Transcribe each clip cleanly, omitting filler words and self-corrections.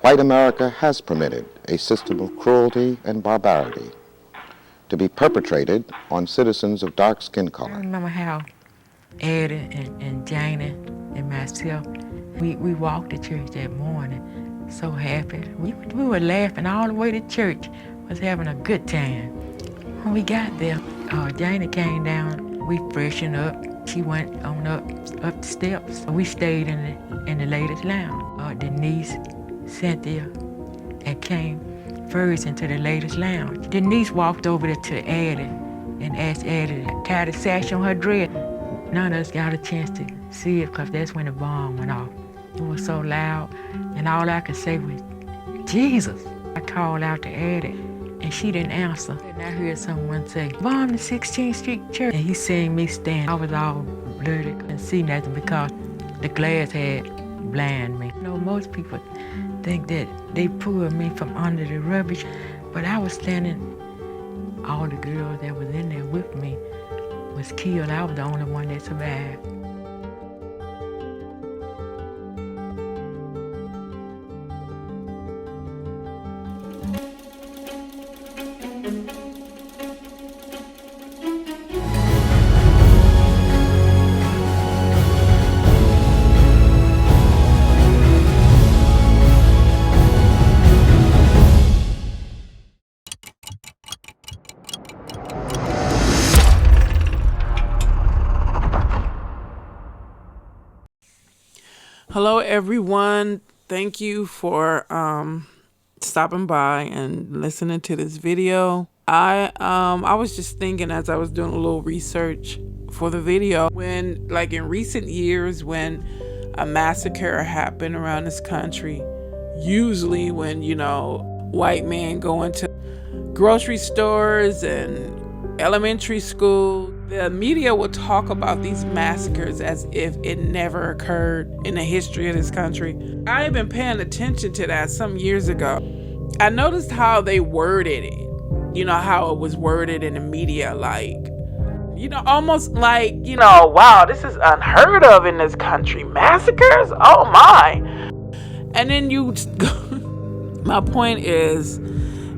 White America has permitted a system of cruelty and barbarity to be perpetrated on citizens of dark skin color. I remember how Eddie and Janie and myself, we walked to church that morning so happy. We were laughing all the way to church, was having a good time. When we got there, Janie came down, we freshened up. She went on up the steps. We stayed in the ladies' lounge. Denise, Cynthia, and came first into the ladies' lounge. Denise walked over there to Addie and asked Addie to tie the sash on her dress. None of us got a chance to see it because that's when the bomb went off. It was so loud, and all I could say was, Jesus. I called out to Addie, and she didn't answer. And I heard someone say, bomb the 16th Street Church. And he seen me stand. I was all blurry, couldn't see nothing because the glass had blinded me. You know, most people think that they pulled me from under the rubbish, but I was standing, all the girls that was in there with me was killed. I was the only one that survived. Hello, everyone. Thank you for stopping by and listening to this video. I was just thinking as I was doing a little research for the video, when like in recent years when a massacre happened around this country, usually when, you know, white men go into grocery stores and elementary school, the media will talk about these massacres as if it never occurred in the history of this country. I had been paying attention to that some years ago. I noticed how they worded it. You know, how it was worded in the media, like, you know, almost like, you know, wow, this is unheard of in this country. Massacres? Oh my. And then my point is,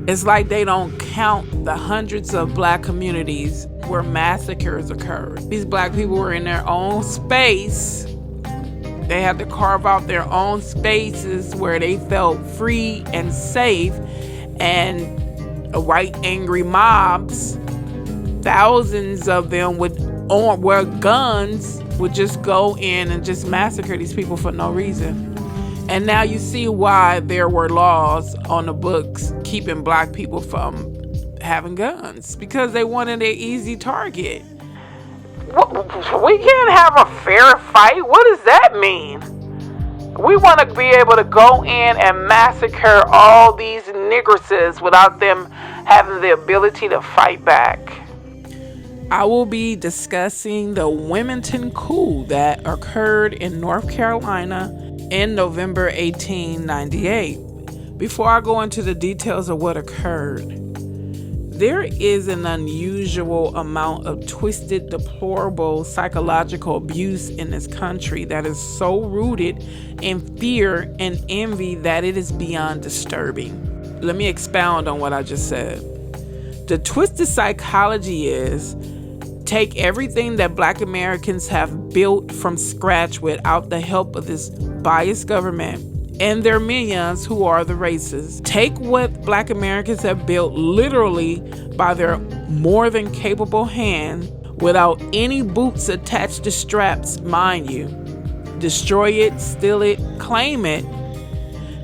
it's like they don't count the hundreds of black communities where massacres occurred. These black people were in their own space. They had to carve out their own spaces where they felt free and safe. And white angry mobs, thousands of them with guns, would just go in and just massacre these people for no reason. And now you see why there were laws on the books keeping black people from having guns, because they wanted an easy target. We can't have a fair fight. What does that mean? We want to be able to go in and massacre all these nigresses without them having the ability to fight back. I will be discussing the Wilmington coup that occurred in North Carolina in November 1898. Before I go into the details of what occurred, there is an unusual amount of twisted, deplorable psychological abuse in this country that is so rooted in fear and envy that it is beyond disturbing. Let me expound on what I just said. The twisted psychology is, take everything that black Americans have built from scratch without the help of this biased government and their minions who are the racists. Take what black Americans have built literally by their more than capable hand without any boots attached to straps, mind you. Destroy it, steal it, claim it,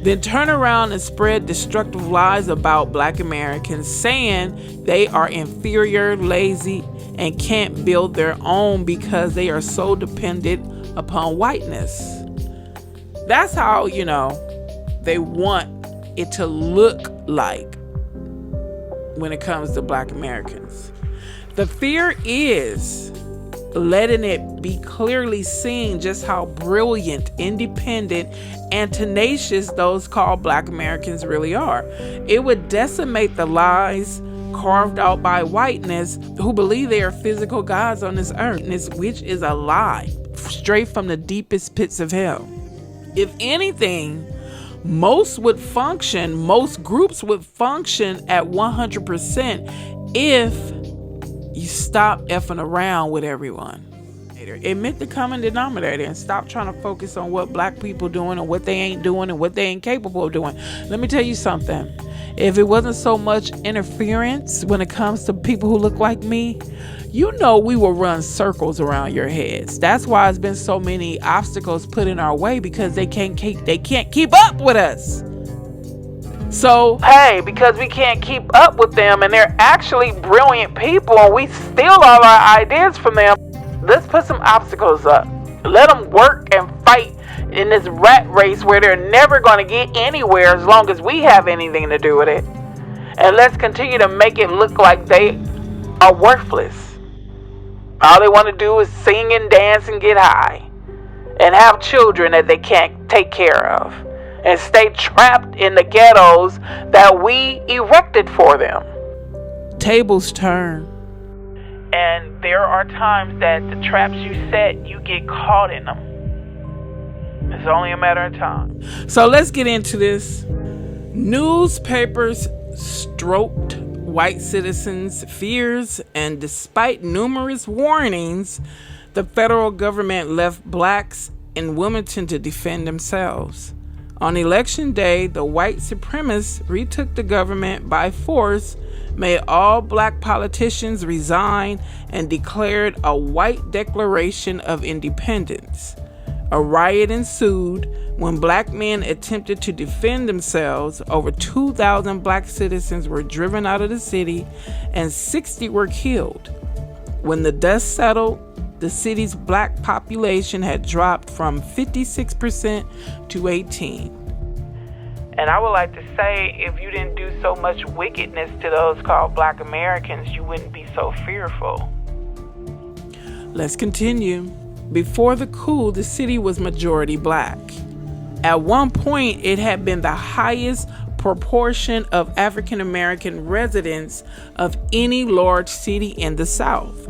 then turn around and spread destructive lies about black Americans, saying they are inferior, lazy, and can't build their own because they are so dependent upon whiteness. That's how, you know, they want it to look like when it comes to black Americans. The fear is letting it be clearly seen just how brilliant, independent, and tenacious those called black Americans really are. It would decimate the lies carved out by whiteness who believe they are physical gods on this earth, which is a lie straight from the deepest pits of hell. If anything, Most groups would function at 100% if you stop effing around with everyone. Admit the common denominator and stop trying to focus on what black people doing and what they ain't doing and what they ain't capable of doing. Let me tell you something. If it wasn't so much interference when it comes to people who look like me, you know we will run circles around your heads. That's why there's been so many obstacles put in our way, because they can't keep up with us. So, hey, because we can't keep up with them and they're actually brilliant people and we steal all our ideas from them, let's put some obstacles up. Let them work and fight in this rat race where they're never going to get anywhere as long as we have anything to do with it. And let's continue to make it look like they are worthless. All they want to do is sing and dance and get high and have children that they can't take care of and stay trapped in the ghettos that we erected for them. Tables turn. And there are times that the traps you set, you get caught in them. It's only a matter of time. So let's get into this. Newspapers stroked white citizens' fears, and despite numerous warnings, the federal government left blacks in Wilmington to defend themselves. On election day, the white supremacists retook the government by force, made all black politicians resign, and declared a white declaration of independence. A riot ensued when black men attempted to defend themselves. Over 2,000 black citizens were driven out of the city and 60 were killed. When the dust settled, the city's black population had dropped from 56% to 18%. And I would like to say, if you didn't do so much wickedness to those called black Americans, you wouldn't be so fearful. Let's continue. Before the coup, the city was majority black. At one point, it had been the highest proportion of African American residents of any large city in the South,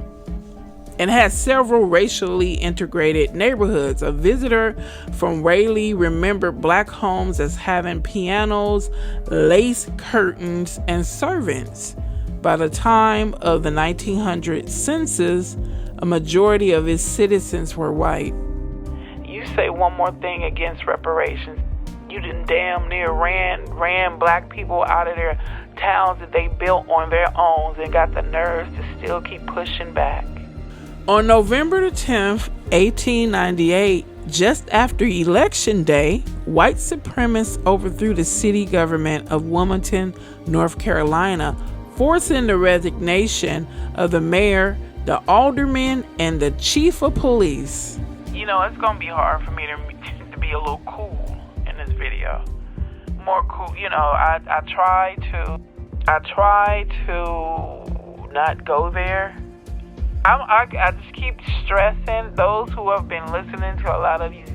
and had several racially integrated neighborhoods. A visitor from Raleigh remembered black homes as having pianos, lace curtains, and servants. By the time of the 1900 census, a majority of its citizens were white. You say one more thing against reparations. You done damn near ran black people out of their towns that they built on their own and got the nerves to still keep pushing back. On November the 10th, 1898, just after Election Day, white supremacists overthrew the city government of Wilmington, North Carolina, forcing the resignation of the mayor, the alderman, and the chief of police. You know, it's going to be hard for me to be a little cool in this video. More cool, you know, I try to not go there. I just keep stressing, those who have been listening to a lot of these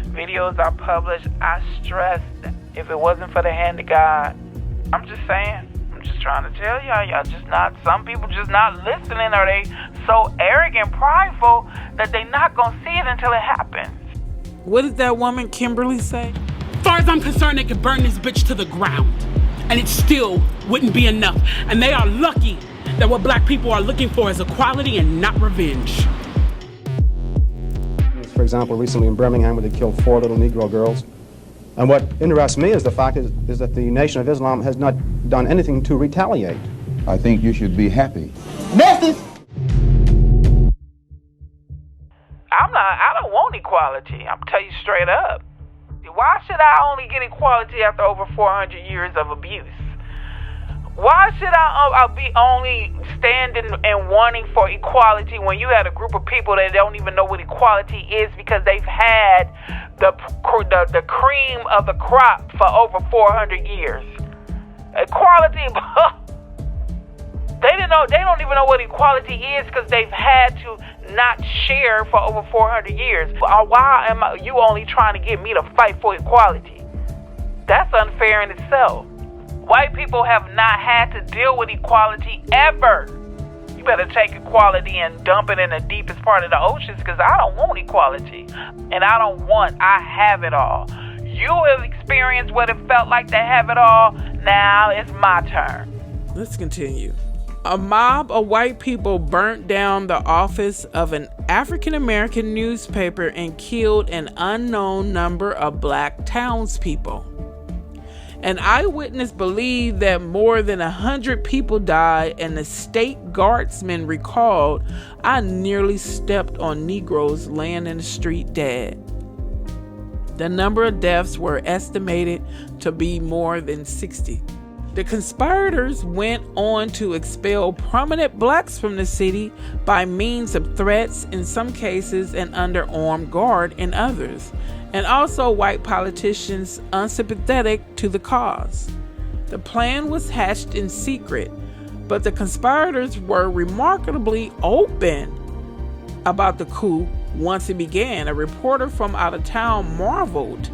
videos I publish, I stress that if it wasn't for the hand of God, I'm just saying, I'm just trying to tell y'all just not, some people just not listening, or they so arrogant, prideful, that they not gonna see it until it happens. What did that woman Kimberly say? As far as I'm concerned, they could burn this bitch to the ground, and it still wouldn't be enough. And they are lucky that what black people are looking for is equality and not revenge. For example, recently in Birmingham, where they killed 4 little Negro girls. And what interests me is the fact is that the Nation of Islam has not done anything to retaliate. I think you should be happy. I don't want equality. I'm tell you straight up. Why should I only get equality after over 400 years of abuse? Why should I be only standing and wanting for equality when you had a group of people that don't even know what equality is, because they've had the cream of the crop for over 400 years? Equality, they don't even know what equality is, because they've had to not share for over 400 years. Why am you only trying to get me to fight for equality? That's unfair in itself. White people have not had to deal with equality ever. You better take equality and dump it in the deepest part of the oceans, because I don't want equality. And I have it all. You have experienced what it felt like to have it all. Now it's my turn. Let's continue. A mob of white people burnt down the office of an African American newspaper and killed an unknown number of black townspeople. An eyewitness believed that more than 100 people died, and the state guardsman recalled, "I nearly stepped on Negroes laying in the street dead." The number of deaths were estimated to be more than 60. The conspirators went on to expel prominent blacks from the city by means of threats in some cases and under armed guard in others, and also white politicians unsympathetic to the cause. The plan was hatched in secret, but the conspirators were remarkably open about the coup once it began. A reporter from out of town marveled.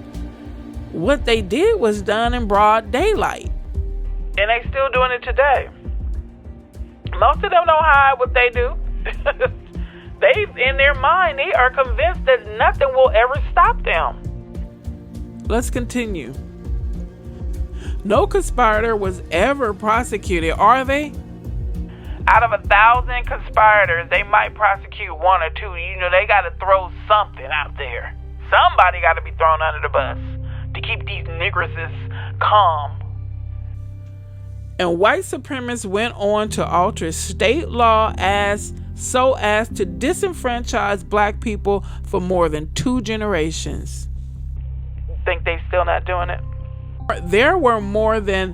What they did was done in broad daylight. And they still doing it today. Most of them don't hide what they do. In their mind, they are convinced that nothing will ever stop them. Let's continue. No conspirator was ever prosecuted, are they? Out of 1,000 conspirators, they might prosecute one or two. They got to throw something out there. Somebody got to be thrown under the bus to keep these nigresses calm. And white supremacists went on to alter state law so as to disenfranchise black people for more than 2 generations. Think they still not doing it? There were more than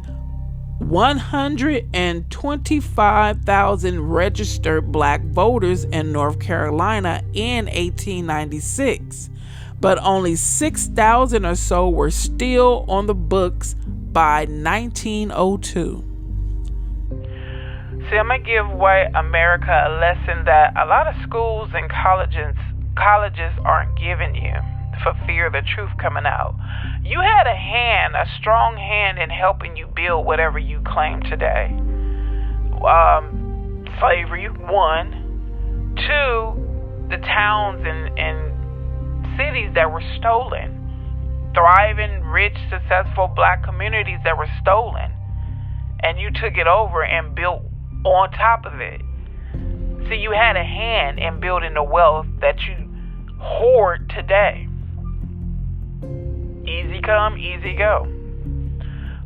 125,000 registered black voters in North Carolina in 1896, but only 6,000 or so were still on the books by 1902. See, I'm going to give white America a lesson that a lot of schools and colleges aren't giving you for fear of the truth coming out. You had a strong hand in helping you build whatever you claim today. Slavery, 1. 2, the towns and cities that were stolen. Thriving, rich, successful black communities that were stolen. And you took it over and built on top of it. See, you had a hand in building the wealth that you hoard today. Easy come, easy go.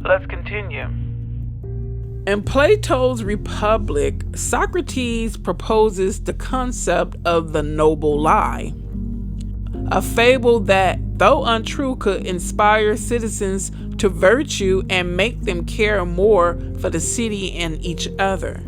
Let's continue. In Plato's Republic, Socrates proposes the concept of the noble lie, a fable that, though untrue, could inspire citizens to virtue and make them care more for the city and each other.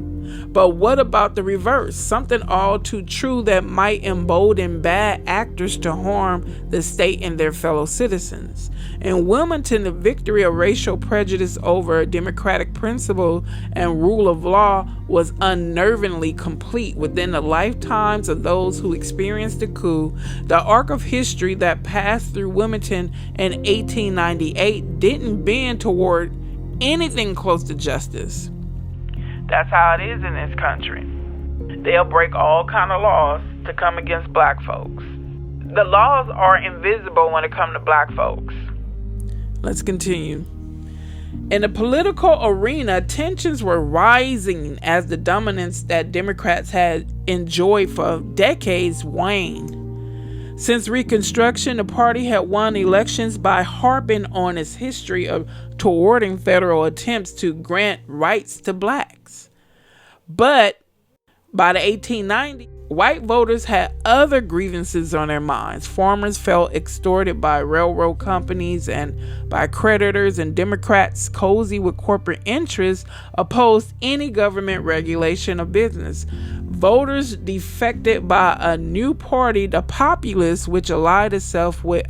But what about the reverse? Something all too true that might embolden bad actors to harm the state and their fellow citizens. In Wilmington, the victory of racial prejudice over democratic principle and rule of law was unnervingly complete within the lifetimes of those who experienced the coup. The arc of history that passed through Wilmington in 1898 didn't bend toward anything close to justice. That's how it is in this country. They'll break all kind of laws to come against black folks. The laws are invisible when it comes to black folks. Let's continue. In the political arena, tensions were rising as the dominance that Democrats had enjoyed for decades waned. Since Reconstruction, the party had won elections by harping on its history of thwarting federal attempts to grant rights to blacks. But by the 1890s, white voters had other grievances on their minds. Farmers felt extorted by railroad companies and by creditors, and Democrats, cozy with corporate interests, opposed any government regulation of business. Voters defected by a new party, the Populists, which allied itself with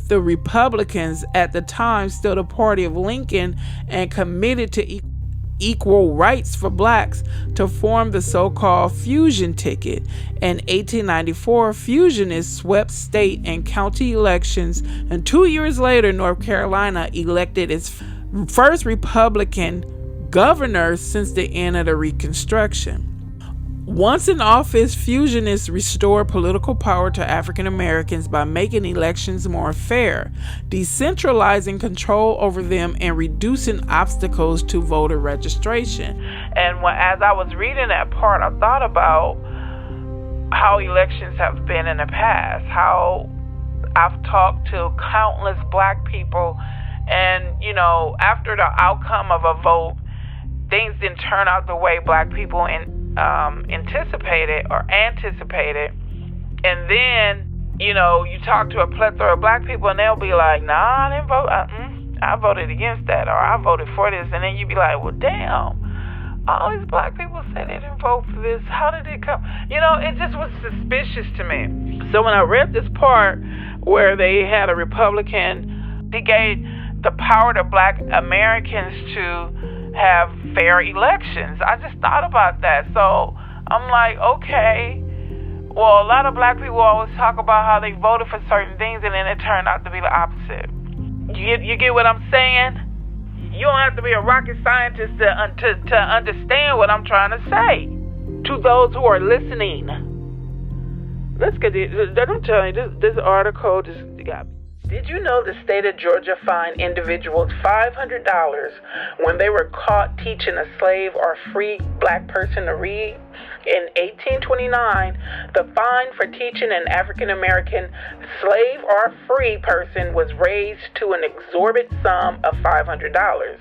the Republicans, at the time still the party of Lincoln, and committed to equal rights for blacks, to form the so-called fusion ticket. In 1894, fusionists swept state and county elections, and 2 years later, North Carolina elected its first Republican governor since the end of the Reconstruction. Once in office, fusionists restored political power to African Americans by making elections more fair, decentralizing control over them, and reducing obstacles to voter registration. And as I was reading that part, I thought about how elections have been in the past, how I've talked to countless black people, and, you know, after the outcome of a vote, things didn't turn out the way black people anticipated. And then, you know, you talk to a plethora of black people and they'll be like, nah, I didn't vote. I voted against that, or I voted for this. And then you be like, well, damn, all these black people said they didn't vote for this. How did it come? You know, it just was suspicious to me. So when I read this part where they had a Republican, they gave the power to black Americans to have fair elections. I just thought about that. So I'm like, okay, well, a lot of black people always talk about how they voted for certain things and then it turned out to be the opposite. You get what I'm saying? You don't have to be a rocket scientist to understand what I'm trying to say to those who are listening. Let's get it. I'm telling you, this article just got me. Did you know the state of Georgia fined individuals $500 when they were caught teaching a slave or free black person to read? In 1829, the fine for teaching an African-American slave or free person was raised to an exorbitant sum of $500.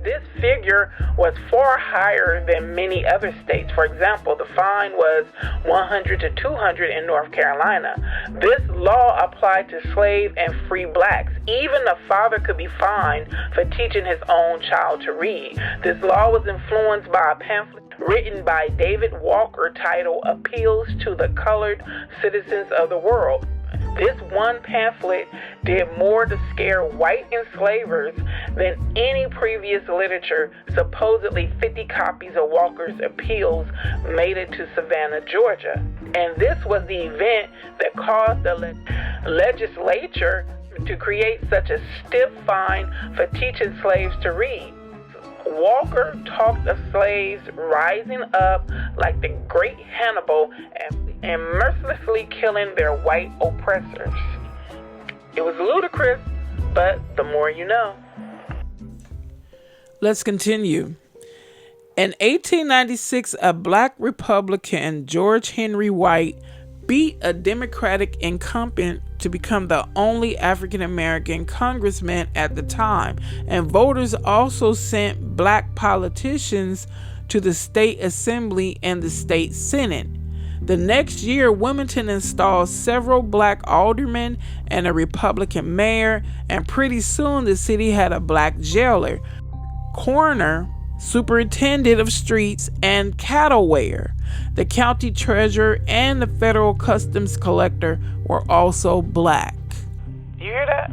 This figure was far higher than many other states. For example, the fine was $100 to $200 in North Carolina. This law applied to slave and free blacks. Even a father could be fined for teaching his own child to read. This law was influenced by a pamphlet written by David Walker titled Appeals to the Colored Citizens of the World. This one pamphlet did more to scare white enslavers than any previous literature. Supposedly 50 copies of Walker's appeals made it to Savannah, Georgia. And this was the event that caused the legislature to create such a stiff fine for teaching slaves to read. Walker talked of slaves rising up like the great Hannibal and mercilessly killing their white oppressors. It was ludicrous, but the more you know. Let's continue. In 1896, a black Republican, George Henry White, beat a Democratic incumbent to become the only African-American congressman at the time, and voters also sent black politicians to the state assembly and the state senate. The next year, Wilmington installed several black aldermen and a Republican mayor, and pretty soon the city had a black jailer, coroner, superintendent of streets, and cattle weigher. The county treasurer and the federal customs collector were also black. You hear that?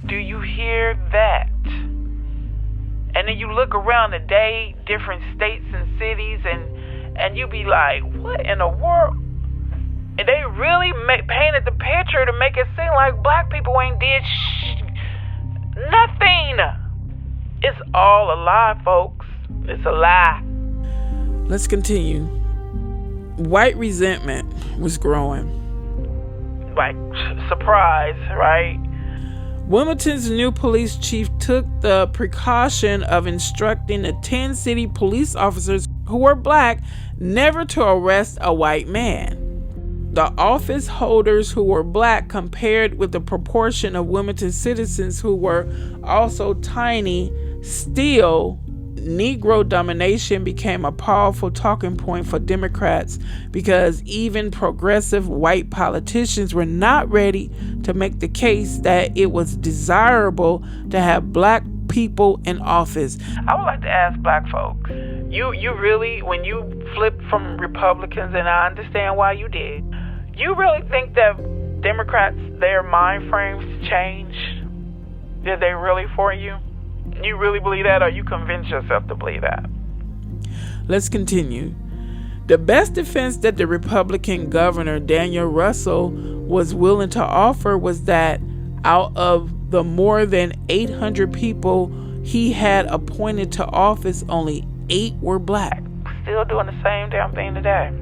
Do you hear that? And then you look around today, different states and cities, and you be like, what in the world? And they really painted the picture to make it seem like black people ain't did nothing. It's all a lie, folks. It's a lie. Let's continue. White resentment was growing. Like, surprise, right? Wilmington's new police chief took the precaution of instructing the 10 city police officers who were black never to arrest a white man. The office holders who were black, compared with the proportion of Wilmington citizens who were also tiny, still, Negro domination became a powerful talking point for Democrats because even progressive white politicians were not ready to make the case that it was desirable to have black people in office. I would like to ask black folks, you really, when you flipped from Republicans, and I understand why you did, you really think that Democrats, their mind frames changed? Did they really for you? You really believe that, or you convince yourself to believe that? Let's continue. The best defense that the Republican governor, Daniel Russell, was willing to offer was that out of the more than 800 people he had appointed to office, only 8 were black. Still doing the same damn thing today.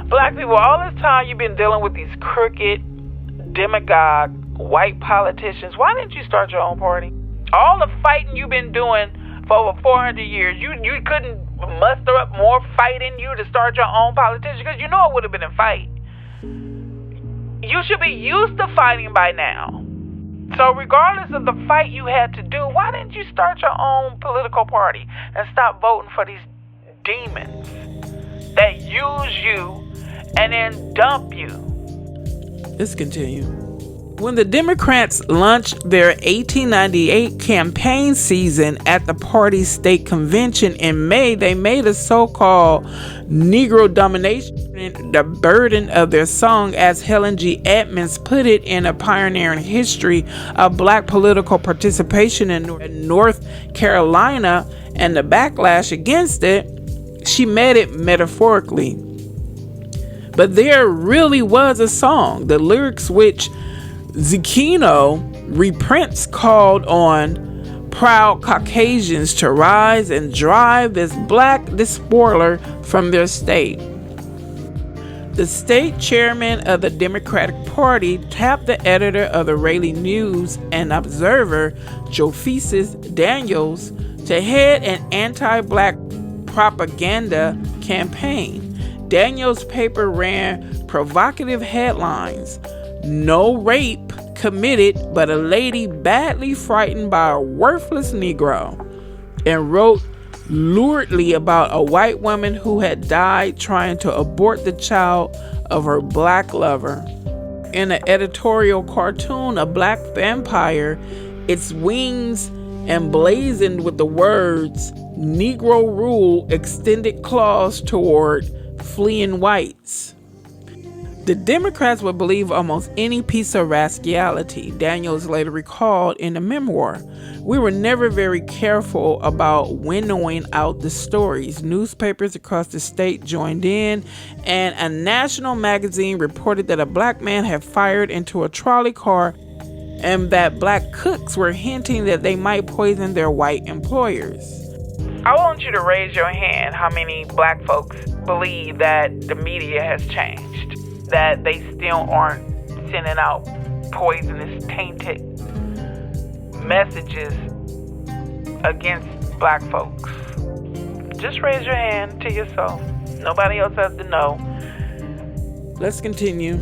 Black people, all this time you've been dealing with these crooked, demagogue, white politicians. Why didn't you start your own party? All the fighting you've been doing for over 400 years, you couldn't muster up more fight in you to start your own politician, because you know it would have been a fight. You should be used to fighting by now. So regardless of the fight you had to do, why didn't you start your own political party and stop voting for these demons that use you and then dump you? Let's continue. When the Democrats launched their 1898 campaign season at the party's state convention in May, they made a so-called Negro domination the burden of their song, as Helen G. Edmonds put it in a pioneering history of black political participation in North Carolina and the backlash against it. She made it metaphorically. But there really was a song, the lyrics which Zecchino reprints, called on proud Caucasians to rise and drive this black despoiler from their state. The state chairman of the Democratic Party tapped the editor of the Raleigh News and Observer, Jophesus Daniels, to head an anti-black propaganda campaign. Daniels' paper ran provocative headlines: "No rape committed, but a lady badly frightened by a worthless Negro," and wrote luridly about a white woman who had died trying to abort the child of her black lover. In an editorial cartoon, a black vampire, its wings emblazoned with the words "Negro rule" extended claws toward fleeing whites. The Democrats would believe almost any piece of rascality, Daniels later recalled in a memoir. "We were never very careful about winnowing out the stories. Newspapers across the state joined in, and a national magazine reported that a black man had fired into a trolley car and that black cooks were hinting that they might poison their white employers." I want you to raise your hand how many black folks believe that the media has changed, that they still aren't sending out poisonous, tainted messages against black folks. Just raise your hand to yourself. Nobody else has to know. Let's continue.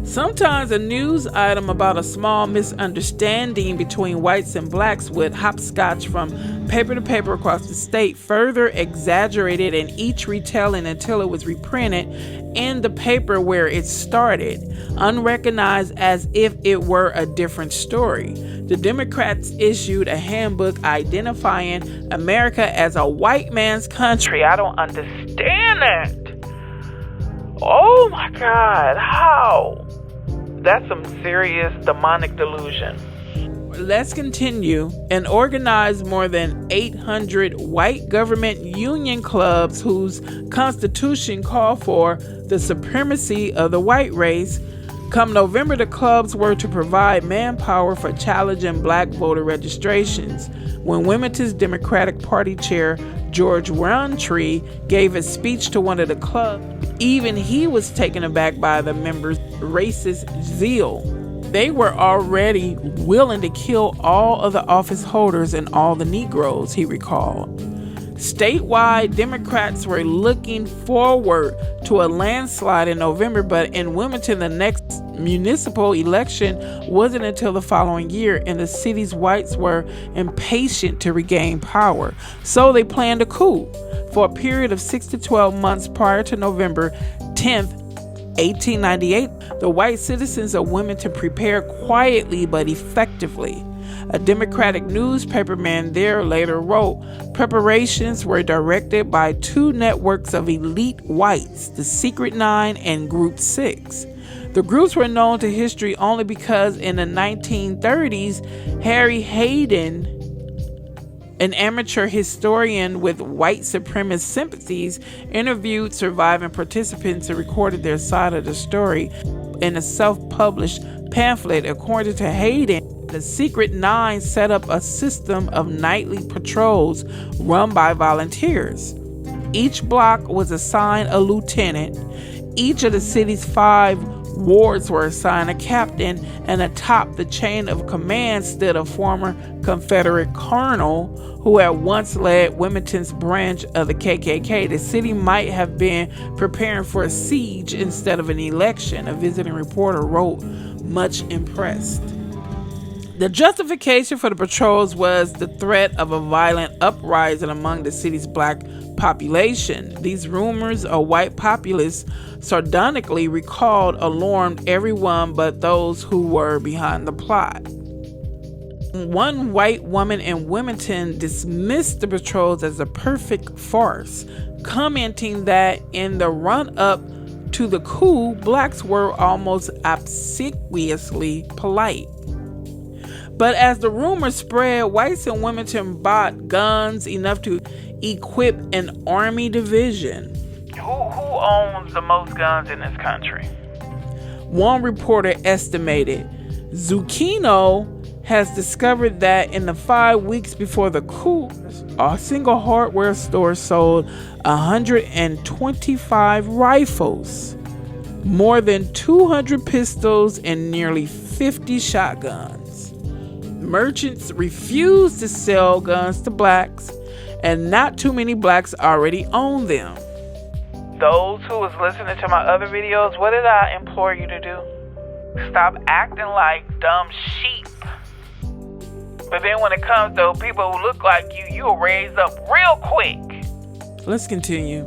Sometimes a news item about a small misunderstanding between whites and blacks would hopscotch from paper to paper across the state, further exaggerated in each retelling until it was reprinted in the paper where it started, unrecognized as if it were a different story. The Democrats issued a handbook identifying America as a white man's country. I don't understand that. Oh my God, how? That's some serious demonic delusion. Let's continue. And organized more than 800 white government union clubs whose constitution called for the supremacy of the white race. Come November, the clubs were to provide manpower for challenging black voter registrations. When Wilmington's Democratic Party chair, George Roundtree, gave a speech to one of the clubs, even he was taken aback by the members' racist zeal. They were already willing to kill all of the office holders and all the Negroes, he recalled. Statewide, Democrats were looking forward to a landslide in November, but in Wilmington, the next municipal election wasn't until the following year, and the city's whites were impatient to regain power. So they planned a coup. For a period of 6 to 12 months prior to November 10th, 1898, the white citizens of Wilmington prepared quietly but effectively. A Democratic newspaperman there later wrote, preparations were directed by two networks of elite whites, the Secret Nine and Group 6. The groups were known to history only because in the 1930s, Harry Hayden, an amateur historian with white supremacist sympathies, interviewed surviving participants and recorded their side of the story in a self-published pamphlet. According to Hayden, the Secret Nine set up a system of nightly patrols run by volunteers. Each block was assigned a lieutenant. Each of the city's 5 wards were assigned a captain, and atop the chain of command stood a former Confederate colonel who had once led Wilmington's branch of the KKK. The city might have been preparing for a siege instead of an election, a visiting reporter wrote, much impressed. The justification for the patrols was the threat of a violent uprising among the city's black population. These rumors of white populists sardonically recalled alarmed everyone but those who were behind the plot. One white woman in Wilmington dismissed the patrols as a perfect farce, commenting that in the run-up to the coup, blacks were almost obsequiously polite. But as the rumors spread, whites in Wilmington bought guns enough to equip an army division. Who owns the most guns in this country? One reporter estimated Zucchino has discovered that in the 5 weeks before the coup, a single hardware store sold 125 rifles, more than 200 pistols, and nearly 50 shotguns. Merchants refused to sell guns to blacks, and not too many blacks already own them. Those who was listening to my other videos, what did I implore you to do? Stop acting like dumb sheep. But then when it comes to people who look like you'll raise up real quick. Let's continue.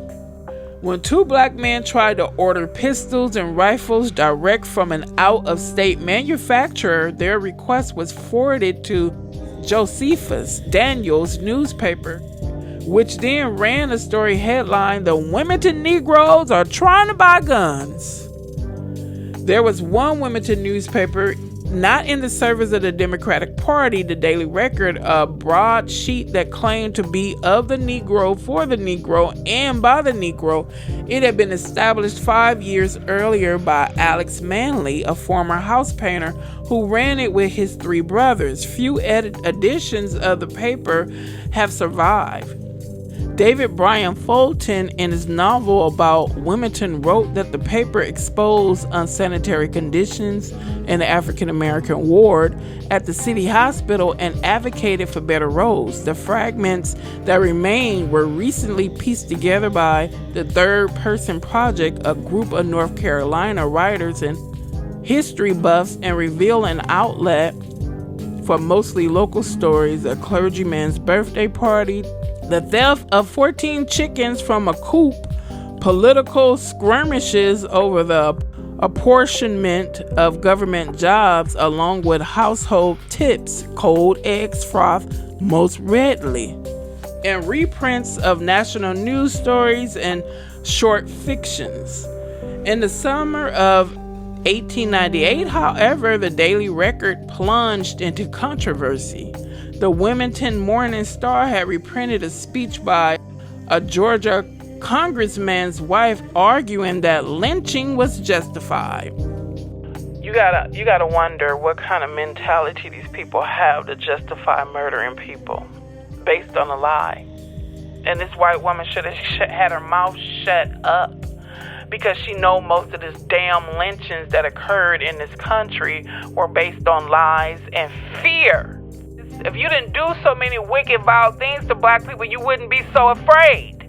When 2 black men tried to order pistols and rifles direct from an out-of-state manufacturer, their request was forwarded to Josephus Daniels newspaper, which then ran a story headline, "The Wilmington Negroes are trying to buy guns." There was one Wilmington newspaper, not in the service of the Democratic Party, the Daily Record, a broadsheet that claimed to be of the Negro, for the Negro, and by the Negro. It had been established 5 years earlier by Alex Manley, a former house painter who ran it with his 3 brothers. Few editions of the paper have survived. David Bryan Fulton, in his novel about Wilmington, wrote that the paper exposed unsanitary conditions in the African American ward at the city hospital and advocated for better roads. The fragments that remained were recently pieced together by the Third Person Project, a group of North Carolina writers and history buffs, and reveal an outlet for mostly local stories: a clergyman's birthday party, the theft of 14 chickens from a coop, political skirmishes over the apportionment of government jobs, along with household tips, cold eggs froth most readily, and reprints of national news stories and short fictions. In the summer of 1898, however, the Daily Record plunged into controversy. The Wilmington Morning Star had reprinted a speech by a Georgia congressman's wife arguing that lynching was justified. You gotta wonder what kind of mentality these people have to justify murdering people based on a lie. And this white woman should have had her mouth shut up, because she know most of this damn lynchings that occurred in this country were based on lies and fear. If you didn't do so many wicked, vile things to black people, you wouldn't be so afraid.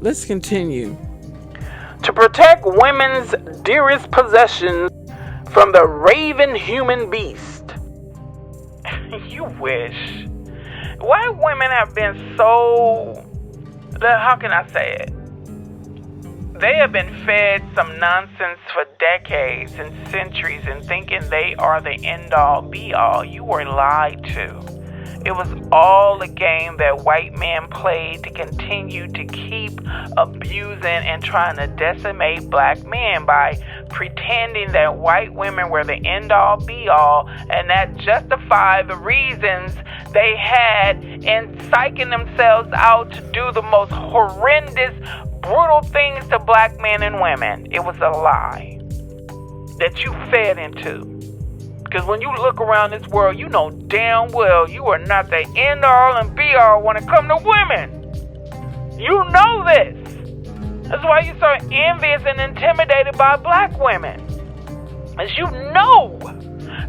Let's continue. To protect women's dearest possessions from the raven human beast. You wish. White women have been so... How can I say it? They have been fed some nonsense for decades and centuries and thinking they are the end-all, be-all. You were lied to. It was all a game that white men played to continue to keep abusing and trying to decimate black men by pretending that white women were the end-all, be-all, and that justified the reasons they had in psyching themselves out to do the most horrendous, brutal things to black men and women. It was a lie that you fed into. Because when you look around this world, you know damn well you are not the end all and be all when it comes to women. You know this. That's why you're so envious and intimidated by black women. As you know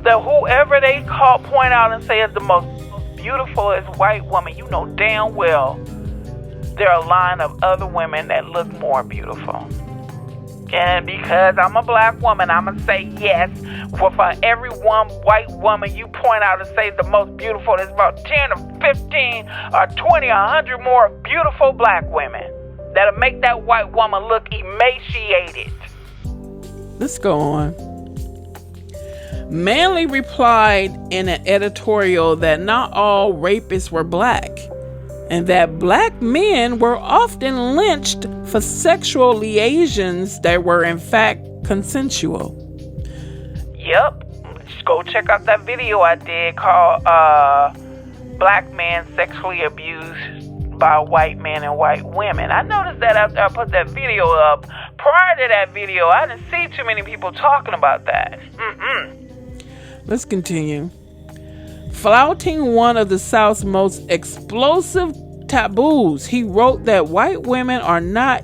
that whoever they point out and say is the most beautiful is white woman, you know damn well there are a line of other women that look more beautiful. And because I'm a black woman, I'm going to say yes. For every one white woman you point out and say the most beautiful, there's about 10 or 15 or 20 or 100 more beautiful black women that'll make that white woman look emaciated. Let's go on. Manley replied in an editorial that not all rapists were black, and that black men were often lynched for sexual liaisons that were in fact consensual. Yep. Just go check out that video I did called Black Men Sexually Abused by White Men and White Women. I noticed that after I put that video up, prior to that video, I didn't see too many people talking about that. Let's continue. Flouting one of the South's most explosive taboos, he wrote that white women are not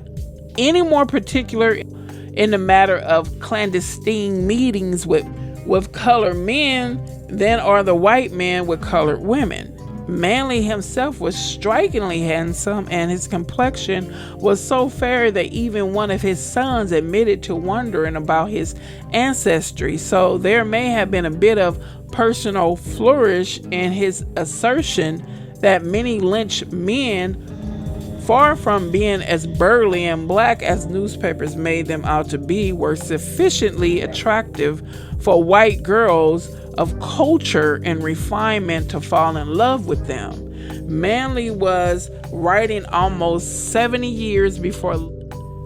any more particular in the matter of clandestine meetings with colored men than are the white men with colored women. Manley himself was strikingly handsome, and his complexion was so fair that even one of his sons admitted to wondering about his ancestry. So there may have been a bit of personal flourish in his assertion that many lynched men, far from being as burly and black as newspapers made them out to be, were sufficiently attractive for white girls of culture and refinement to fall in love with them. Manley was writing almost 70 years before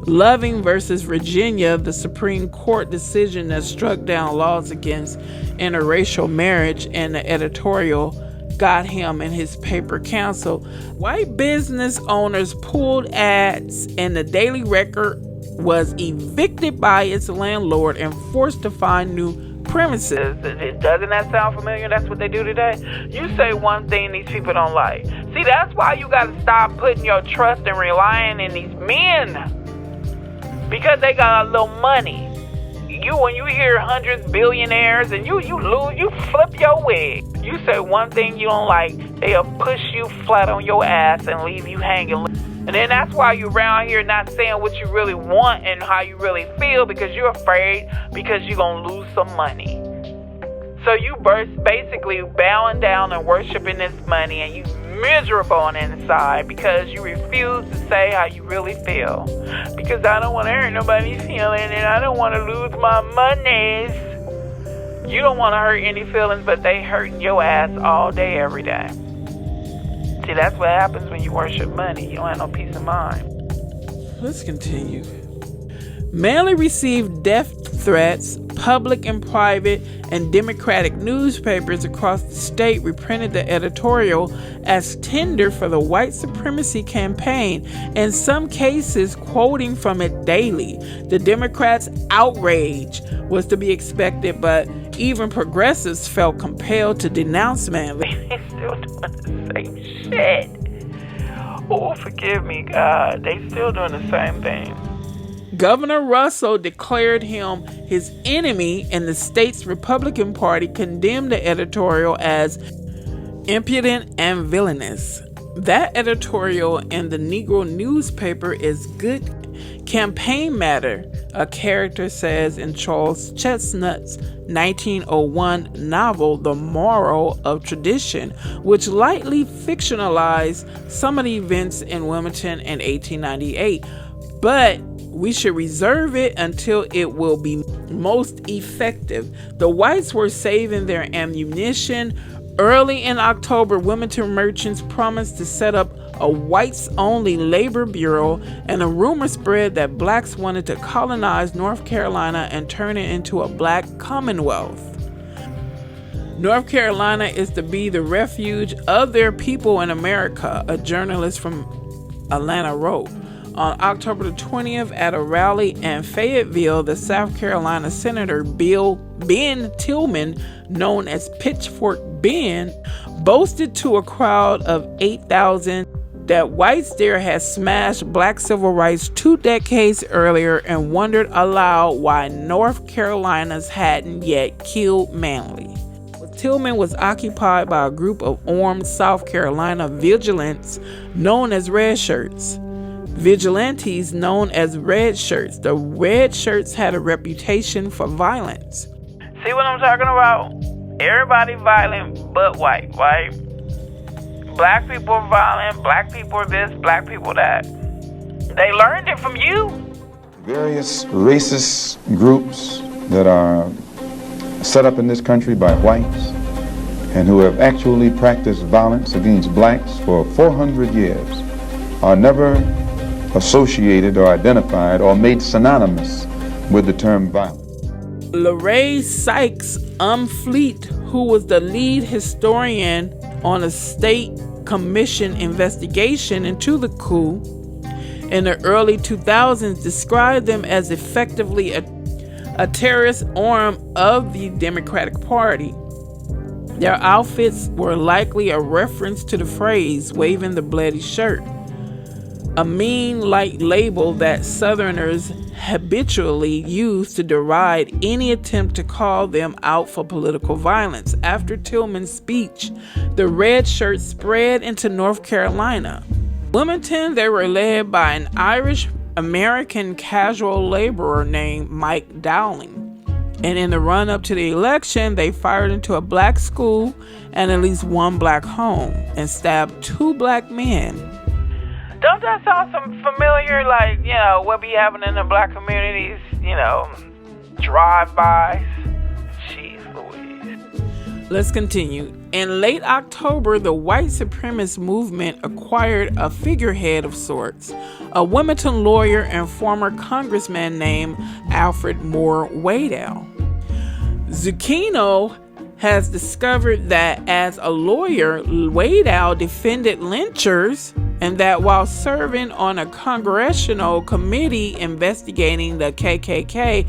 Loving versus Virginia, the Supreme Court decision that struck down laws against interracial marriage, and the editorial got him and his paper canceled. White business owners pulled ads, and the Daily Record was evicted by its landlord and forced to find new premises. Doesn't that sound familiar? That's what they do today. You say one thing these people don't like. See, that's why you got to stop putting your trust and relying in these men, because they got a little money. When you hear hundreds, billionaires, and you flip your wig. You say one thing you don't like, they'll push you flat on your ass and leave you hanging. And then that's why you're around here not saying what you really want and how you really feel, because you're afraid because you're going to lose some money. So you basically bowing down and worshiping this money, and you miserable on the inside because you refuse to say how you really feel. Because I don't want to hurt nobody's feelings, and I don't want to lose my monies. You don't want to hurt any feelings, but they hurting your ass all day, every day. See, that's what happens when you worship money. You don't have no peace of mind. Let's continue. Manley received death threats. Public and private and Democratic newspapers across the state reprinted the editorial as tinder for the white supremacy campaign, in some cases quoting from it daily. The Democrats' outrage was to be expected, but even progressives felt compelled to denounce Manley. They're still doing the same shit. Oh, forgive me, God. They still doing the same thing. Governor Russell declared him his enemy, and the state's Republican Party condemned the editorial as impudent and villainous. That editorial in the Negro newspaper is good campaign matter, a character says in Charles Chestnut's 1901 novel, The Moral of Tradition, which lightly fictionalized some of the events in Wilmington in 1898. But we should reserve it until it will be most effective. The whites were saving their ammunition. Early in October, Wilmington merchants promised to set up a whites-only labor bureau, and a rumor spread that blacks wanted to colonize North Carolina and turn it into a black commonwealth. North Carolina is to be the refuge of their people in America, a journalist from Atlanta wrote. On October the 20th, at a rally in Fayetteville, the South Carolina Senator Ben Tillman, known as Pitchfork Ben, boasted to a crowd of 8,000 that whites there had smashed black civil rights 2 decades earlier and wondered aloud why North Carolina's hadn't yet killed Manly. Tillman was occupied by a group of armed South Carolina vigilantes known as Red Shirts. Vigilantes known as Red Shirts. The Red Shirts had a reputation for violence. See what I'm talking about? Everybody violent but white, right? Black people are violent, black people are this, black people that. They learned it from you. Various racist groups that are set up in this country by whites and who have actually practiced violence against blacks for 400 years are never associated or identified or made synonymous with the term violence. LaRae Sykes Umfleet, who was the lead historian on a state commission investigation into the coup in the early 2000s, described them as effectively a terrorist arm of the Democratic Party. Their outfits were likely a reference to the phrase "waving the bloody shirt," a mean light label that Southerners habitually use to deride any attempt to call them out for political violence. After Tillman's speech, the Red Shirts spread into North Carolina. Wilmington, they were led by an Irish-American casual laborer named Mike Dowling. And in the run-up to the election, they fired into a black school and at least one black home and stabbed 2 black men. Don't that sound familiar, like, what be happening in the black communities, drive-bys? Jeez Louise. Let's continue. In late October, the white supremacist movement acquired a figurehead of sorts, a Wilmington lawyer and former congressman named Alfred Moore Waddell. Zucchino has discovered that as a lawyer, Waddell defended lynchers, and that while serving on a congressional committee investigating the KKK,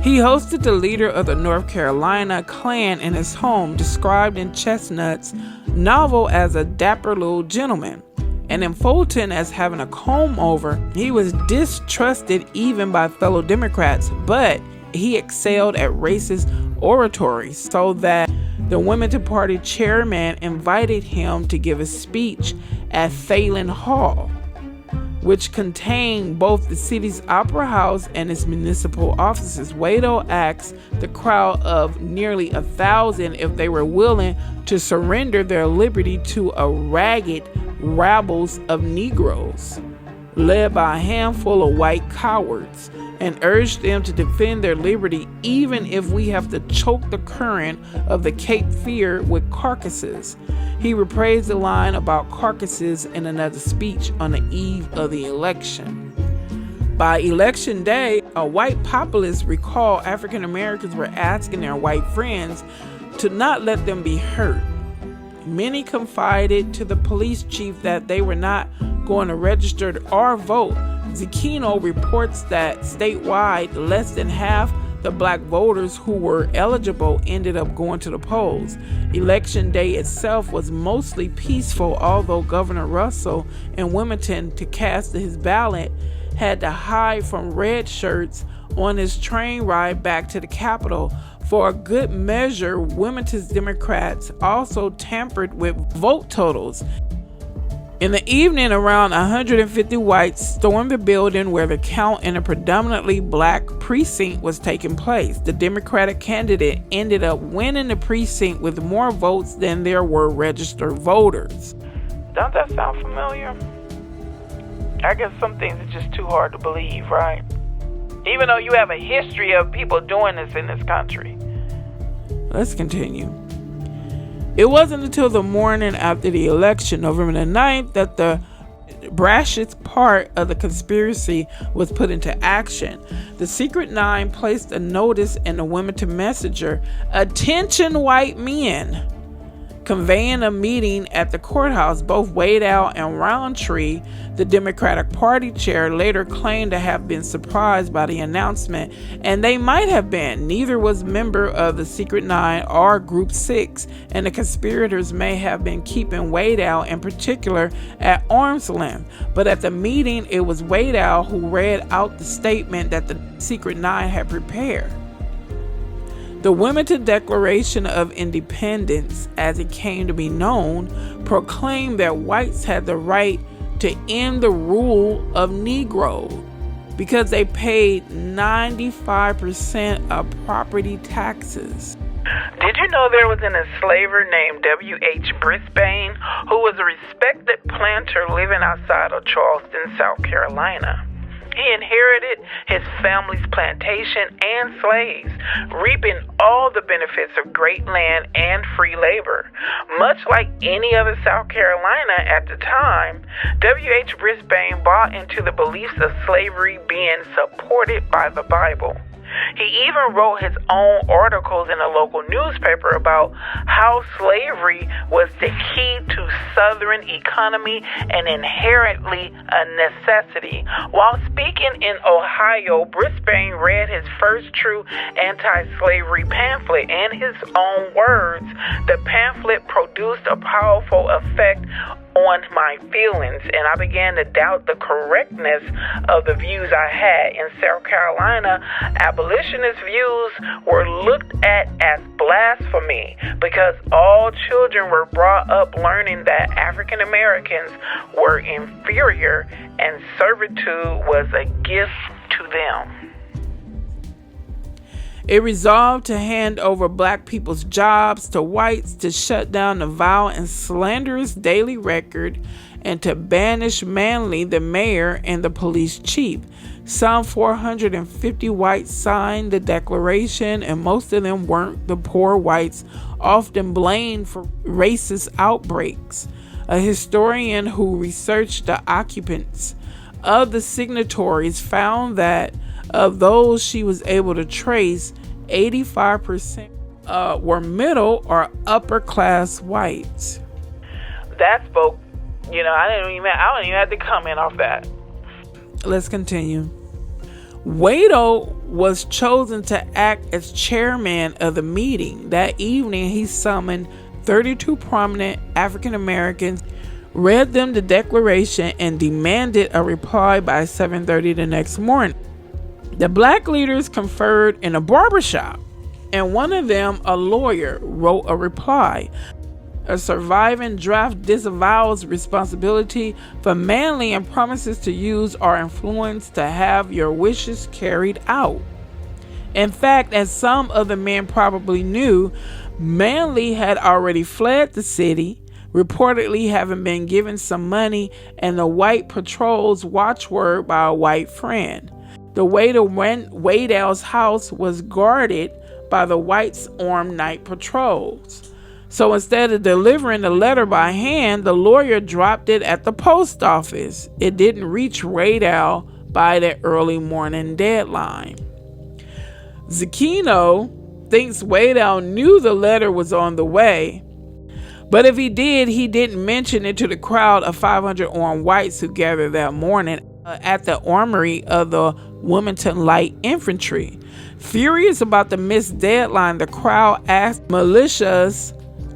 he hosted the leader of the North Carolina Klan in his home, described in Chestnut's novel as a dapper little gentleman, and in Fulton as having a comb over. He was distrusted even by fellow Democrats, but he excelled at racist oratory, so that the Wilmington Party chairman invited him to give a speech at Thalen Hall, which contained both the city's opera house and its municipal offices. Waddell asked the crowd of nearly 1,000 if they were willing to surrender their liberty to a ragged rabbles of Negroes, led by a handful of white cowards, and urged them to defend their liberty even if we have to choke the current of the Cape Fear with carcasses. He reprised the line about carcasses in another speech on the eve of the election. By election day, a white populace recalled African Americans were asking their white friends to not let them be hurt. Many confided to the police chief that they were not going to register or vote. Zucchino reports that statewide, less than half the black voters who were eligible ended up going to the polls. Election day itself was mostly peaceful, although Governor Russell in Wilmington, to cast his ballot, had to hide from Red Shirts on his train ride back to the Capitol. For a good measure, Wilmington's Democrats also tampered with vote totals. In the evening, around 150 whites stormed the building where the count in a predominantly black precinct was taking place. The Democratic candidate ended up winning the precinct with more votes than there were registered voters. Don't that sound familiar? I guess some things are just too hard to believe, right? Even though you have a history of people doing this in this country. Let's continue. It wasn't until the morning after the election, November the 9th, that the brashest part of the conspiracy was put into action. The Secret Nine placed a notice in the Wilmington Messenger, "Attention white men. conveying a meeting at the courthouse. Both Waddell and Roundtree, the Democratic Party chair, later claimed to have been surprised by the announcement, and they might have been. Neither was member of the Secret Nine or Group 6, and the conspirators may have been keeping Waddell in particular at arm's length. But at the meeting, it was Waddell who read out the statement that the Secret Nine had prepared. The Wilmington Declaration of Independence, as it came to be known, proclaimed that whites had the right to end the rule of Negroes because they paid 95% of property taxes. Did you know there was an enslaver named W.H. Brisbane who was a respected planter living outside of Charleston, South Carolina? He inherited his family's plantation and slaves, reaping all the benefits of great land and free labor. Much like any other South Carolina at the time, W.H. Brisbane bought into the beliefs of slavery being supported by the Bible. He even wrote his own articles in a local newspaper about how slavery was the key to Southern economy and inherently a necessity. While speaking in Ohio, Brisbane read his first true anti-slavery pamphlet. In his own words, the pamphlet produced a powerful effect on my feelings, and I began to doubt the correctness of the views I had. In South Carolina, abolitionist views were looked at as blasphemy because all children were brought up learning that African Americans were inferior and servitude was a gift to them. It resolved to hand over black people's jobs to whites, to shut down the vile and slanderous Daily Record, and to banish Manley, the mayor, and the police chief. Some 450 whites signed the declaration, and most of them weren't the poor whites, often blamed for racist outbreaks. A historian who researched the occupants of the signatories found that of those she was able to trace, 85% were middle or upper class whites. That spoke, I don't even have to comment off that. Let's continue. Waddell was chosen to act as chairman of the meeting. That evening, he summoned 32 prominent African Americans, read them the declaration, and demanded a reply by 7:30 the next morning. The black leaders conferred in a barbershop, and one of them, a lawyer, wrote a reply. A surviving draft disavows responsibility for Manley and promises to use our influence to have your wishes carried out. In fact, as some of the men probably knew, Manley had already fled the city, reportedly having been given some money and the white patrol's watchword by a white friend. The way to Waddell's house was guarded by the whites' armed night patrols. So instead of delivering the letter by hand, the lawyer dropped it at the post office. It didn't reach Waddell by the early morning deadline. Zecchino thinks Waddell knew the letter was on the way, but if he did, he didn't mention it to the crowd of 500 armed whites who gathered that morning at the armory of the Wilmington Light Infantry. Furious about the missed deadline, the crowd asked militia's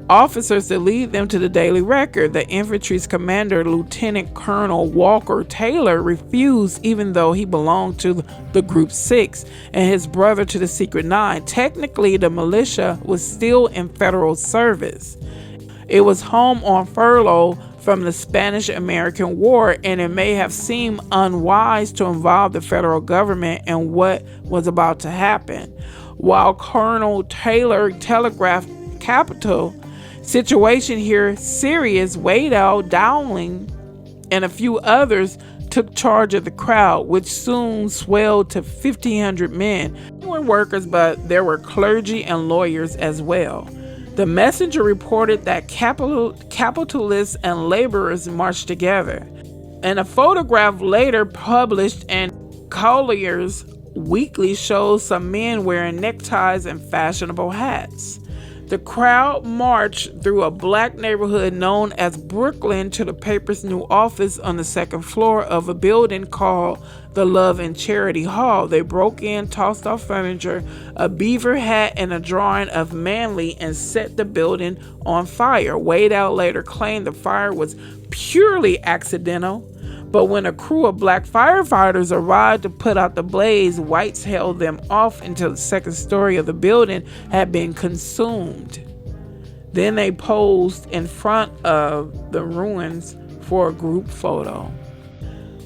officers to lead them to the Daily Record. The infantry's commander, Lieutenant Colonel Walker Taylor, refused, even though he belonged to the Group 6 and his brother to the Secret Nine. Technically, the militia was still in federal service. It was home on furlough from the Spanish-American War, and it may have seemed unwise to involve the federal government in what was about to happen. While Colonel Taylor telegraphed capital, situation here serious, Waddell, Dowling, and a few others took charge of the crowd, which soon swelled to 1,500 men. They were workers, but there were clergy and lawyers as well. The messenger reported that capitalists and laborers marched together. And a photograph later published in Collier's Weekly shows some men wearing neckties and fashionable hats. The crowd marched through a black neighborhood known as Brooklyn to the paper's new office on the second floor of a building called the Love and Charity Hall. They broke in, tossed off furniture, a beaver hat, and a drawing of Manly, and set the building on fire. Wade Out later claimed the fire was purely accidental, but when a crew of black firefighters arrived to put out the blaze, whites held them off until the second story of the building had been consumed. Then they posed in front of the ruins for a group photo.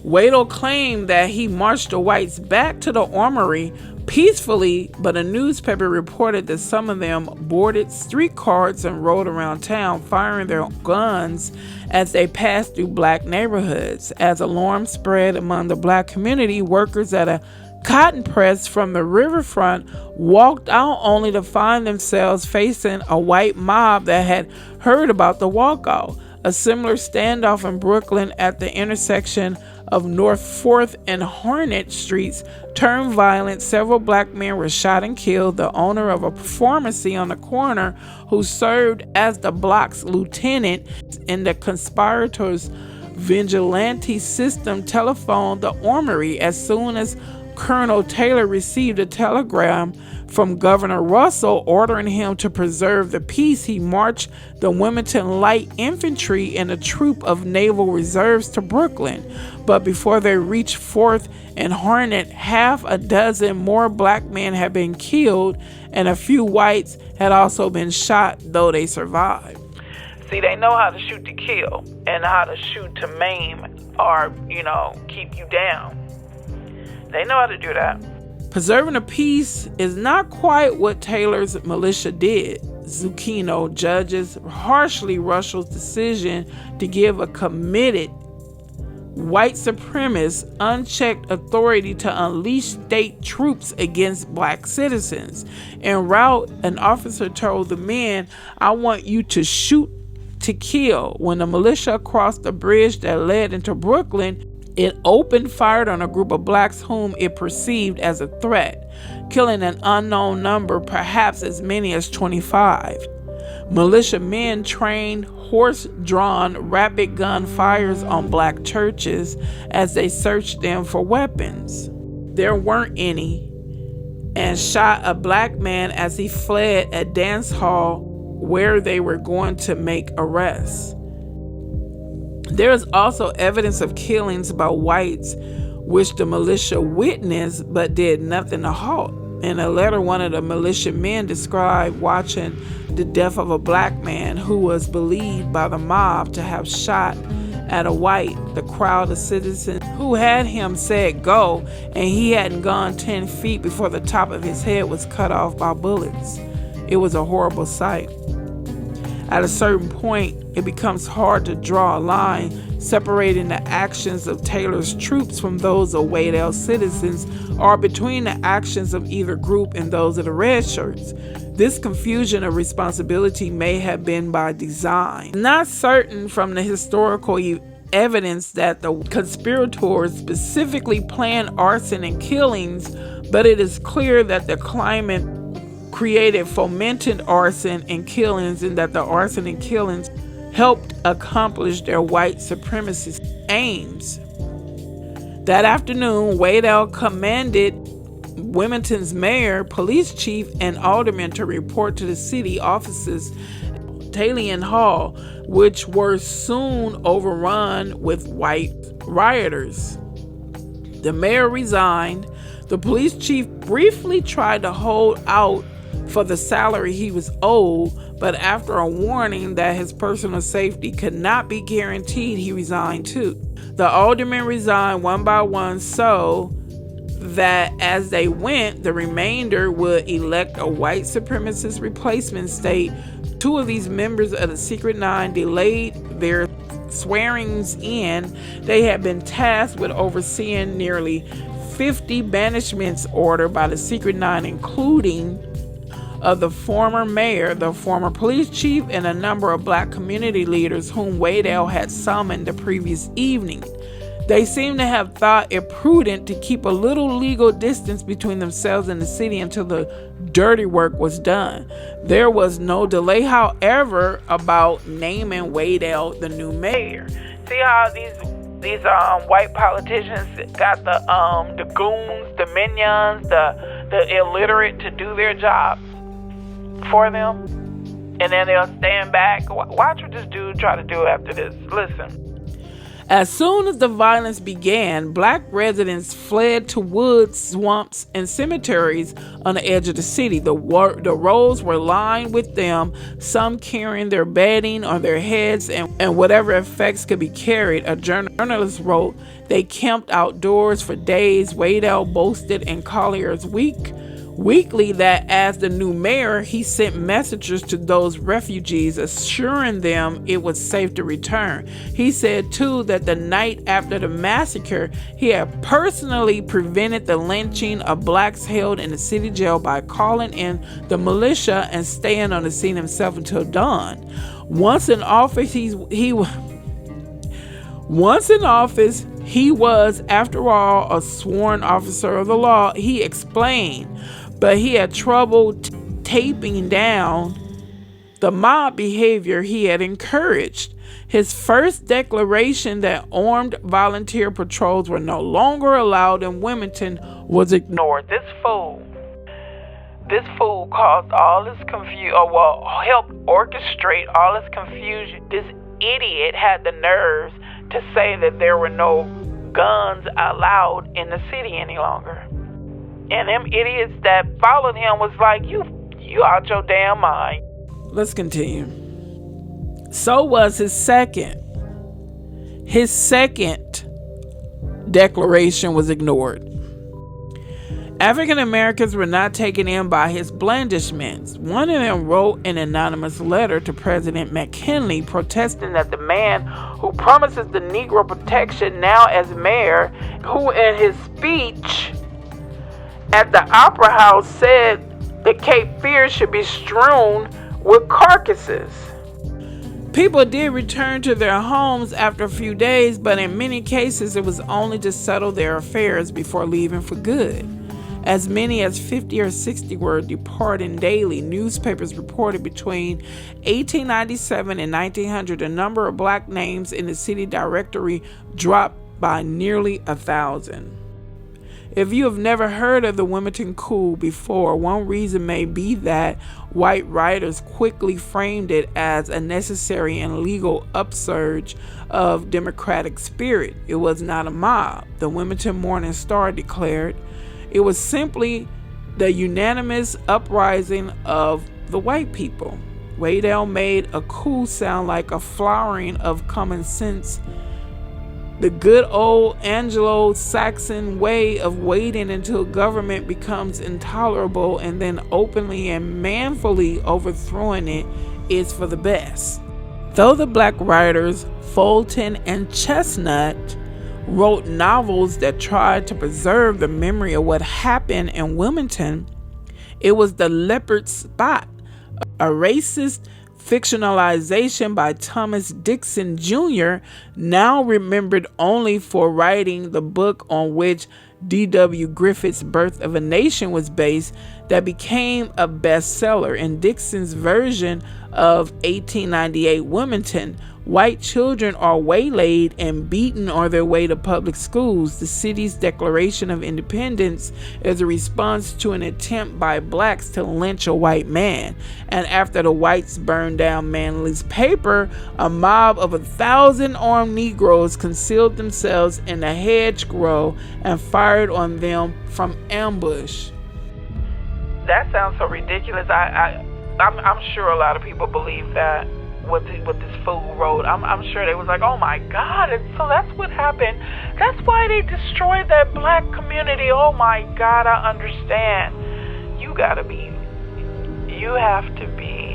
Wadle claimed that he marched the whites back to the armory peacefully, but a newspaper reported that some of them boarded streetcars and rode around town firing their guns as they passed through black neighborhoods. As alarm spread among the black community, workers at a cotton press from the riverfront walked out only to find themselves facing a white mob that had heard about the walkout. A similar standoff in Brooklyn at the intersection of North 4th and Harnett Streets turned violent. Several black men were shot and killed. The owner of a pharmacy on the corner, who served as the block's lieutenant in the conspirators' vigilante system, telephoned the armory. As soon as Colonel Taylor received a telegram from Governor Russell ordering him to preserve the peace, he marched the Wilmington Light Infantry and a troop of Naval Reserves to Brooklyn. But before they reached 4th and Harnett, half a dozen more black men had been killed, and a few whites had also been shot, though they survived. See, they know how to shoot to kill and how to shoot to maim or, keep you down. They know how to do that. Preserving the peace is not quite what Taylor's militia did. Zucchino judges harshly Russell's decision to give a committed white supremacist unchecked authority to unleash state troops against black citizens. En route, an officer told the men, "I want you to shoot to kill." When the militia crossed the bridge that led into Brooklyn, it opened fire on a group of blacks whom it perceived as a threat, killing an unknown number, perhaps as many as 25. Militiamen trained horse-drawn rapid gun fires on black churches as they searched them for weapons. There weren't any, and shot a black man as he fled a dance hall where they were going to make arrests. There is also evidence of killings by whites, which the militia witnessed but did nothing to halt. In a letter, one of the militiamen described watching the death of a black man who was believed by the mob to have shot at a white. The crowd of citizens who had him said go, and he hadn't gone 10 feet before the top of his head was cut off by bullets. It was a horrible sight. At a certain point, it becomes hard to draw a line separating the actions of Taylor's troops from those of Wade's citizens, or between the actions of either group and those of the red shirts. This confusion of responsibility may have been by design. Not certain from the historical evidence that the conspirators specifically planned arson and killings, but it is clear that the climate created fomented arson and killings, and that the arson and killings helped accomplish their white supremacist aims. That afternoon, Wadle commanded Wilmington's mayor, police chief, and aldermen to report to the city offices Talion Hall, which were soon overrun with white rioters. The mayor resigned. The police chief briefly tried to hold out for the salary he was owed, but after a warning that his personal safety could not be guaranteed, he resigned too. The aldermen resigned one by one so that as they went, the remainder would elect a white supremacist replacement state. Two of these members of the Secret Nine delayed their swearings in. They had been tasked with overseeing nearly 50 banishments ordered by the Secret Nine, including of the former mayor, the former police chief, and a number of black community leaders whom Wadle had summoned the previous evening. They seem to have thought it prudent to keep a little legal distance between themselves and the city until the dirty work was done. There was no delay, however, about naming Waydell the new mayor. See how these white politicians got the goons, the minions, the illiterate to do their job for them, and then they'll stand back. Watch what this dude try to do after this. Listen. As soon as the violence began, black residents fled to woods, swamps, and cemeteries on the edge of the city. The roads were lined with them, some carrying their bedding on their heads and whatever effects could be carried. A journalist wrote, "They camped outdoors for days." Waydell boasted in Collier's Weekly that as the new mayor, he sent messages to those refugees, assuring them it was safe to return. He said, too, that the night after the massacre, he had personally prevented the lynching of blacks held in the city jail by calling in the militia and staying on the scene himself until dawn. Once in office, he was, after all, a sworn officer of the law, he explained. But he had trouble taping down the mob behavior he had encouraged. His first declaration that armed volunteer patrols were no longer allowed in Wilmington was ignored. This fool caused all this confusion, helped orchestrate all this confusion. This idiot had the nerves to say that there were no guns allowed in the city any longer. And them idiots that followed him was like, you out your damn mind. Let's continue. So was his second declaration was ignored. African Americans were not taken in by his blandishments. One of them wrote an anonymous letter to President McKinley protesting that the man who promises the Negro protection now as mayor, who in his speech at the Opera House said that Cape Fear should be strewn with carcasses. People did return to their homes after a few days, but in many cases it was only to settle their affairs before leaving for good. As many as 50 or 60 were departing daily. Newspapers reported between 1897 and 1900 the number of black names in the city directory dropped by nearly 1,000. If you have never heard of the Wilmington coup before, one reason may be that white writers quickly framed it as a necessary and legal upsurge of democratic spirit. It was not a mob, the Wilmington Morning Star declared. It was simply the unanimous uprising of the white people. Waydell made a coup sound like a flowering of common sense. The good old Anglo-Saxon way of waiting until government becomes intolerable and then openly and manfully overthrowing it is for the best. Though the black writers Fulton and Chestnut wrote novels that tried to preserve the memory of what happened in Wilmington, it was the Leopard Spot, a racist fictionalization by Thomas Dixon Jr., now remembered only for writing the book on which D.W. Griffith's Birth of a Nation was based, that became a bestseller. In Dixon's version of 1898 Wilmington, white children are waylaid and beaten on their way to public schools. The city's Declaration of Independence is a response to an attempt by blacks to lynch a white man. And after the whites burned down Manly's paper, a mob of 1,000 armed Negroes concealed themselves in a hedgerow and fired on them from ambush. That sounds so ridiculous. I'm sure a lot of people believe that. What this fool wrote. I'm sure they was like, oh my God, so that's what happened. That's why they destroyed that black community. Oh my God, I understand. You have to be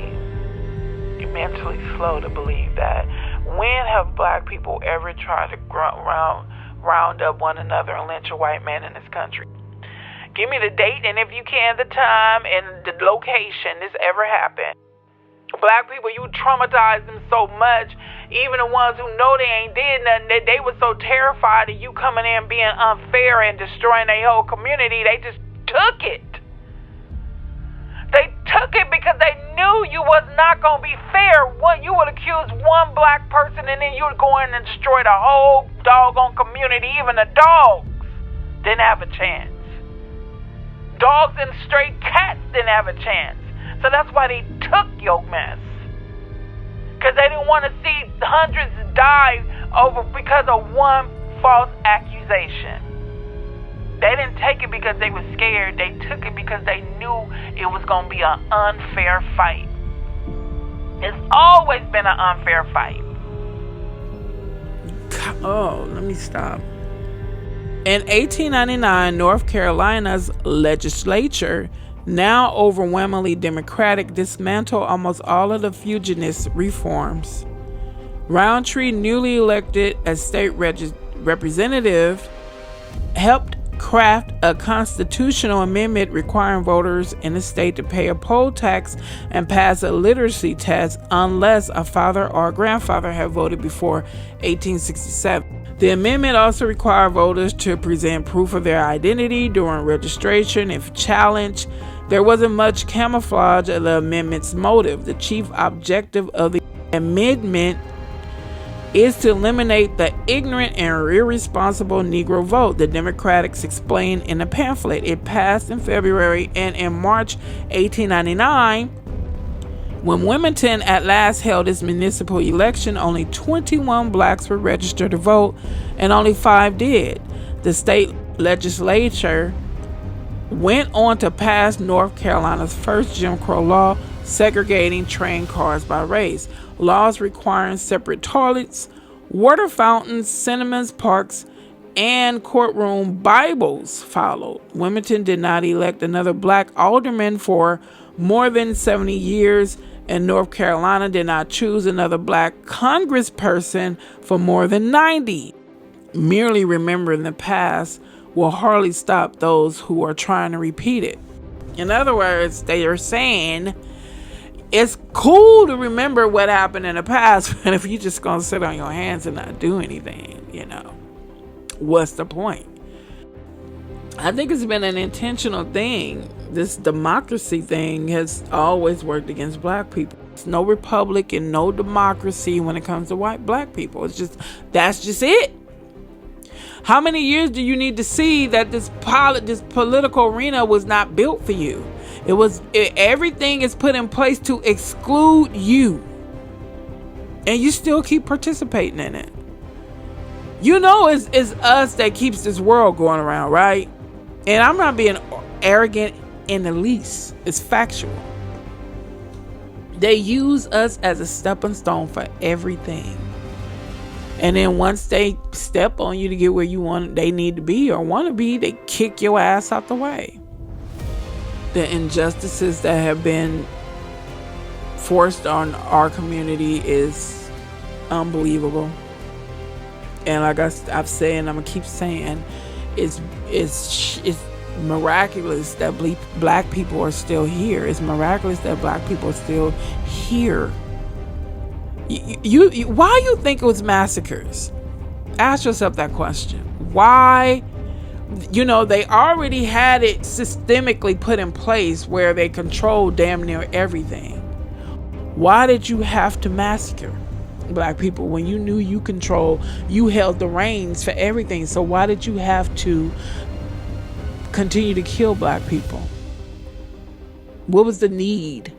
mentally slow to believe that. When have black people ever tried to round up one another and lynch a white man in this country? Give me the date, and if you can, the time and the location this ever happened. Black people, you traumatize them so much. Even the ones who know they ain't did nothing, they were so terrified of you coming in being unfair and destroying their whole community, they just took it. took it because they knew you was not going to be fair. You would accuse one black person and then you would go in and destroy the whole doggone community. Even the dogs didn't have a chance. Dogs and stray cats didn't have a chance. So that's why they took your mess. Because they didn't want to see hundreds die because of one false accusation. They didn't take it because they were scared. They took it because they knew it was going to be an unfair fight. It's always been an unfair fight. Oh, let me stop. In 1899, North Carolina's legislature, now overwhelmingly Democratic, dismantled almost all of the fugitivist reforms. Roundtree, newly elected as state representative, helped craft a constitutional amendment requiring voters in the state to pay a poll tax and pass a literacy test unless a father or grandfather had voted before 1867. The amendment also required voters to present proof of their identity during registration if challenged. There wasn't much camouflage of the amendment's motive. The chief objective of the amendment is to eliminate the ignorant and irresponsible Negro vote, the Democrats explained in a pamphlet. It passed in February, and in March 1899, when Wilmington at last held its municipal election, only 21 blacks were registered to vote, and only 5 did. The state legislature went on to pass North Carolina's first Jim Crow law, segregating train cars by race. Laws requiring separate toilets, water fountains, cinemas, parks, and courtroom Bibles followed. Wilmington did not elect another black alderman for more than 70 years, and North Carolina did not choose another black congressperson for more than 90. Merely remembering the past will hardly stop those who are trying to repeat it. In other words, they are saying it's cool to remember what happened in the past, but if you're just going to sit on your hands and not do anything, what's the point? I think it's been an intentional thing. This democracy thing has always worked against black people. There's no republic and no democracy when it comes to black people. That's just it. How many years do you need to see that this political arena was not built for you? Everything is put in place to exclude you, and you still keep participating in it. It's us that keeps this world going around, right? And I'm not being arrogant in the least. It's factual. They use us as a stepping stone for everything. And then once they step on you to get where they need to be or want to be, they kick your ass out the way. The injustices that have been forced on our community is unbelievable. And like I've said, and I'm gonna keep saying, it's miraculous that black people are still here. It's miraculous that black people are still here. Why you think it was massacres? Ask yourself that question. Why? They already had it systemically put in place where they controlled damn near everything. Why did you have to massacre black people when you knew you held the reins for everything? So why did you have to continue to kill black people? What was the need?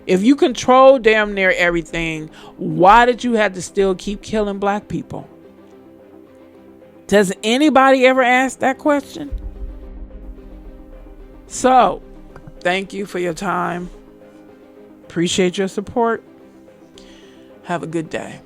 If you control damn near everything, why did you have to still keep killing black people? Does anybody ever ask that question? So, thank you for your time. Appreciate your support. Have a good day.